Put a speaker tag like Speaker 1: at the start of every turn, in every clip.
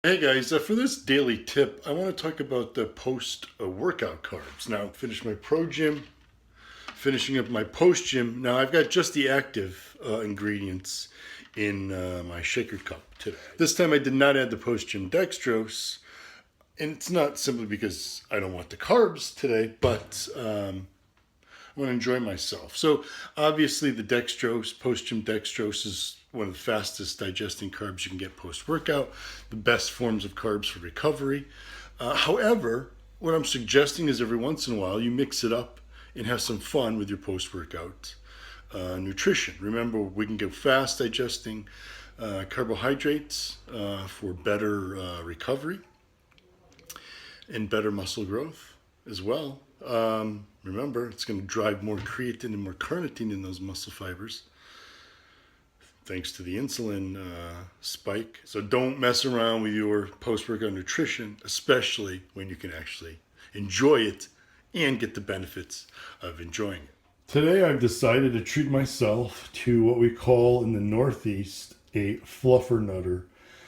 Speaker 1: Hey guys, for this daily tip, I want to talk about the post-workout carbs. Now, finished my pro gym, finishing up my post gym. Now, I've got just the active ingredients in my shaker cup today. This time I did not add the post gym dextrose, and it's not simply because I don't want the carbs today, but I want to enjoy myself. So, obviously, the dextrose, post gym dextrose, is one of the fastest digesting carbs you can get post-workout, the best forms of carbs for recovery. However, what I'm suggesting is every once in a while you mix it up and have some fun with your post-workout nutrition. Remember, we can get fast digesting carbohydrates for better recovery and better muscle growth as well. Remember, it's going to drive more creatine and more carnitine in those muscle fibers, thanks to the insulin spike. So don't mess around with your post-workout nutrition, especially when you can actually enjoy it and get the benefits of enjoying it. Today I've decided to treat myself to what we call in the Northeast a Fluffernutter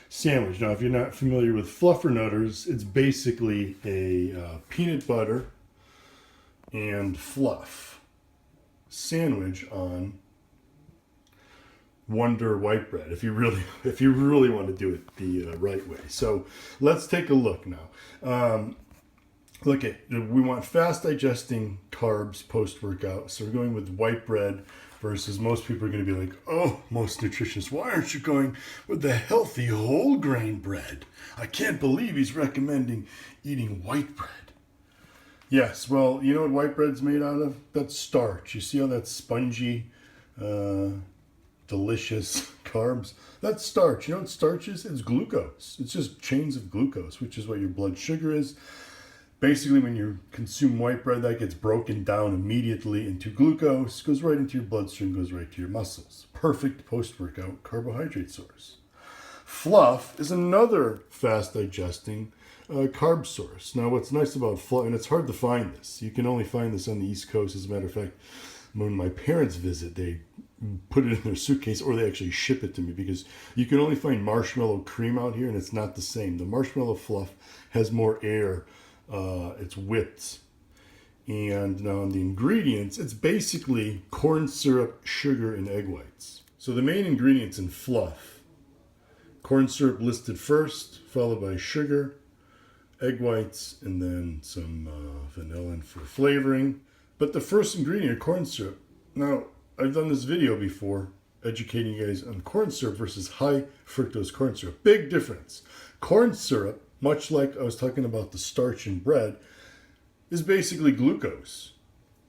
Speaker 1: sandwich. Now, if you're not familiar with Fluffernutters, it's basically a peanut butter and fluff sandwich on Wonder white bread, if you really want to do it the right way. So let's take a look now. Look at, we want fast digesting carbs post workout, so we're going with white bread versus most people are going to be like, oh, most nutritionists, why aren't you going with the healthy whole grain bread? I can't believe he's recommending eating white bread. Yes, well, you know what white bread's made out of? That's starch. You see how that's spongy, delicious carbs? That's starch. You know what starch is? It's glucose. It's just chains of glucose, which is what your blood sugar is. Basically, when you consume white bread, that gets broken down immediately into glucose, goes right into your bloodstream, goes right to your muscles. Perfect post-workout carbohydrate source. Fluff is another fast digesting carb source. Now, what's nice about fluff, and it's hard to find this. You can only find this on the East Coast. As a matter of fact, when my parents visit, they put it in their suitcase, or they actually ship it to me, because you can only find marshmallow cream out here, and it's not the same. The marshmallow fluff has more air. It's whipped. And now on the ingredients, it's basically corn syrup, sugar, and egg whites. So the main ingredients in fluff: corn syrup listed first, followed by sugar, egg whites, and then some vanilla for flavoring. But the first ingredient, corn syrup. Now, I've done this video before educating you guys on corn syrup versus high fructose corn syrup. Big difference. Corn syrup, much like I was talking about the starch in bread, is basically glucose.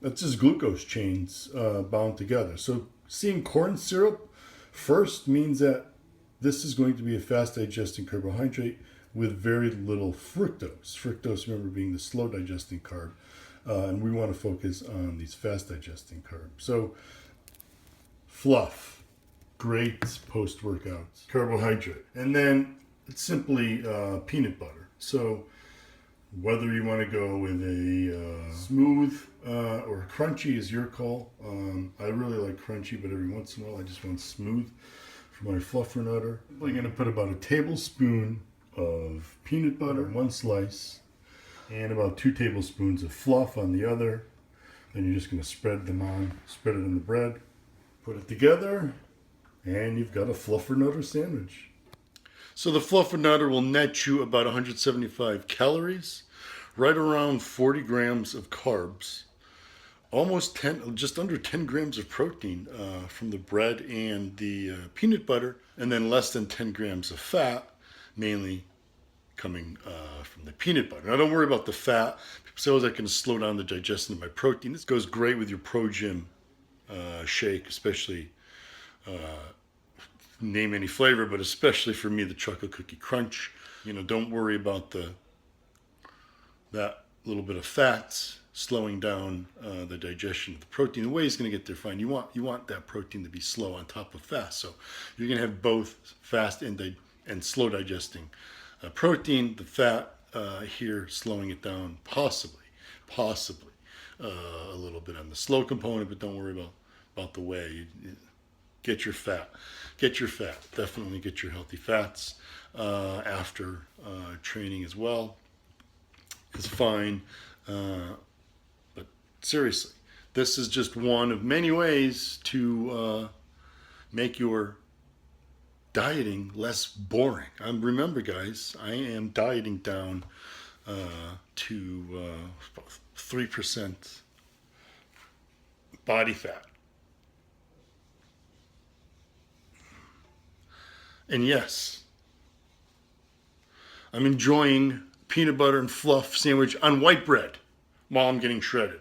Speaker 1: That's just glucose chains bound together. So seeing corn syrup first means that this is going to be a fast digesting carbohydrate with very little fructose. Fructose, remember, being the slow digesting carb. And we want to focus on these fast digesting carbs. So fluff, great post-workout carbohydrate. And then it's simply peanut butter. So whether you want to go with a smooth or crunchy is your call. I really like crunchy, but every once in a while I just want smooth for my Fluffernutter. I'm going to put about a tablespoon of peanut butter, one slice, and about 2 tablespoons of fluff on the other. Then you're just going to spread it on the bread, put it together, and you've got a Fluffernutter sandwich. So the Fluffernutter will net you about 175 calories, right around 40 grams of carbs, just under 10 grams of protein from the bread and the peanut butter, and then less than 10 grams of fat, mainly coming from the peanut butter. Now, don't worry about the fat. People say, oh, that can slow down the digestion of my protein. This goes great with your pro gym shake, especially, name any flavor, but especially for me, the chocolate cookie crunch. You know, don't worry about that little bit of fats slowing down the digestion of the protein. The way is going to get there fine. You want that protein to be slow on top of fast. So you're going to have both fast and slow digesting protein. The fat here slowing it down, possibly a little bit on the slow component, but don't worry about the way. Get your fat. Definitely get your healthy fats. after training as well is fine. But seriously, this is just one of many ways to make your dieting less boring. Remember, guys, I am dieting down to 3% body fat. And yes, I'm enjoying peanut butter and fluff sandwich on white bread while I'm getting shredded.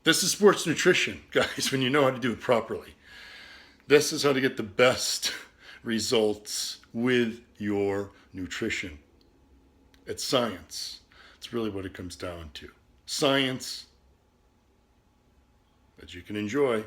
Speaker 1: This is sports nutrition, guys, when you know how to do it properly. This is how to get the best results with your nutrition. It's science. It's really what it comes down to. Science that you can enjoy.